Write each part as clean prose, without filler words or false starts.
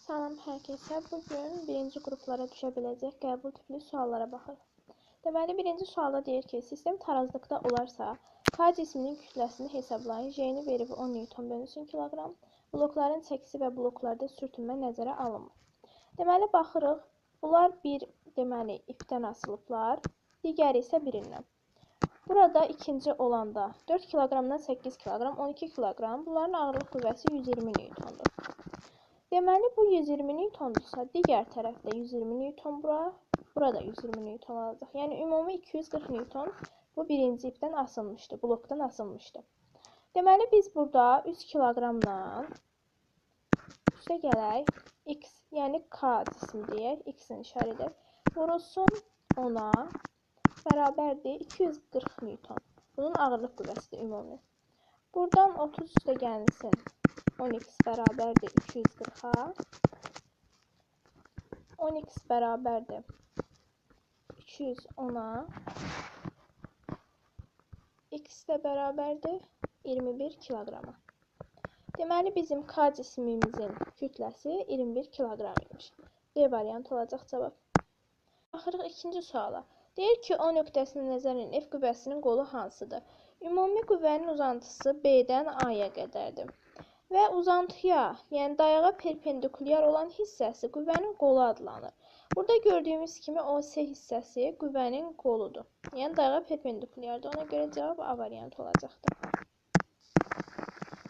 Salam hər kəsə. Bugün birinci qruplara düşə biləcək qəbul tipli suallara baxırıq. Deməli, birinci sualda deyir ki, sistem tarazlıqda olarsa, K cisminin kütləsini hesablayın. J-ni verib 10 Newton bölünsün kiloqram. Blokların çəkisi və bloklarda sürtünmə nəzərə alınmır. Deməli, baxırıq. Bunlar ipdən asılıblar. Digəri isə birindən. Burada ikinci olanda 4 kiloqramdan 8 kiloqram, 12 kiloqram. Bunların ağırlıq qüvvəsi 120 Newtondur. Deməli, bu 120 Newtondursa, digər tərəfdə 120 Newton burada 120 Newton olacaq. Yəni, ümumi 240 Newton bu birinci ipdən asılmışdı, blokdan asılmışdı. Deməli, biz burada 3 kiloqramdan üstə gələk, X, yəni K cismi deyək, X-in işarə edək, vurulsun 10-a bərabərdir 240 Newton. Bunun ağırlıq qüvvəsidir ümumi. Buradan 30 üstə gəlsin. 10x bərabərdir 240-a. 10x bərabərdir 210-a. X də bərabərdir 21 kiloqrama. Deməli, bizim K cismimizin kütləsi 21 kiloqram imiş. D variantı olacaq cavab. Baxırıq ikinci suala. Deyir ki, O nöqtəsinin nəzərin F qüvvəsinin qolu hansıdır? Ümumi qüvvənin uzantısı B-dən A-ya qədərdir. Və uzantıya, yəni dayağa perpendikulyar olan hissəsi qüvvənin qolu adlanır. Burada gördüyümüz kimi OS hissəsi qüvvənin qoludur. Yəni dayağa perpendikulyardır. Ona görə cavab A variantı olacaqdır.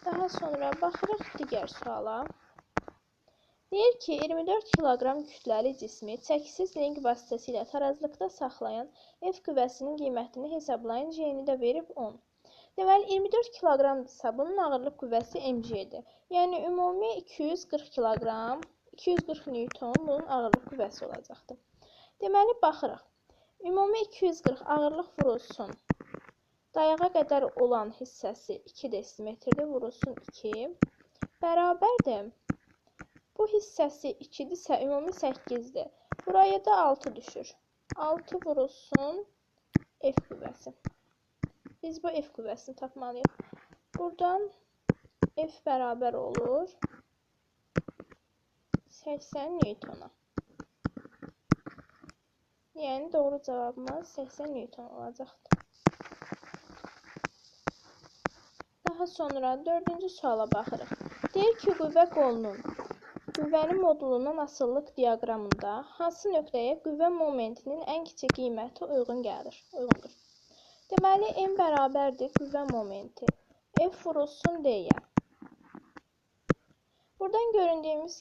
Daha sonra baxırıq digər suala. Deyir ki, 24 kiloqram kütləli cismi çəkisiz link vasitəsilə tarazlıqda saxlayan F qüvvəsinin qiymətini hesablayın. J-ni də verib 10. Deməli, 24 kiloqramdırsa, bunun ağırlıq qüvvəsi mg-dir. Yəni, ümumi 240 kiloqram, 240 Newton bunun ağırlıq qüvvəsi olacaqdır. Deməli, baxırıq. Ümumi 240 ağırlıq vurulsun. Dayağa qədər olan hissəsi 2 desimetrdir, vurulsun 2. Bərabərdir. Bu hissəsi 2-dirsə, ümumi 8-dir. Buraya da 6 düşür. 6 vurulsun F qüvvəsi. Biz bu F qüvvəsini tapmalıyıq. Buradan F bərabər olur 80 Newtona. Yəni, doğru cavabımız 80 Newton olacaqdır. Daha sonra dördüncü suala baxırıq. Deyir ki, qüvvənin modulundan asıllıq diaqramında hansı nöqtəyə qüvvə momentinin ən kiçik qiyməti uyğundur? Deməli, M bərabərdir qüvvə momenti. F vurulsun D-yə. Buradan gördüyümüz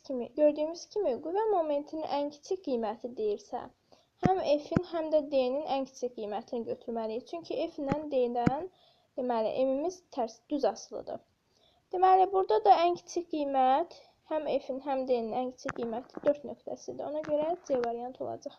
kimi qüvvə momentinin ən kiçik qiyməti deyirsə, həm F-in, həm də D-nin ən kiçik qiymətini götürməliyik. Çünki F ilə D-dən M-imiz düz asılıdır. Deməli, burada da ən kiçik qiymət həm F-in, həm D-nin ən kiçik qiyməti 4 nöqtəsidir. Ona görə C variantı olacaq.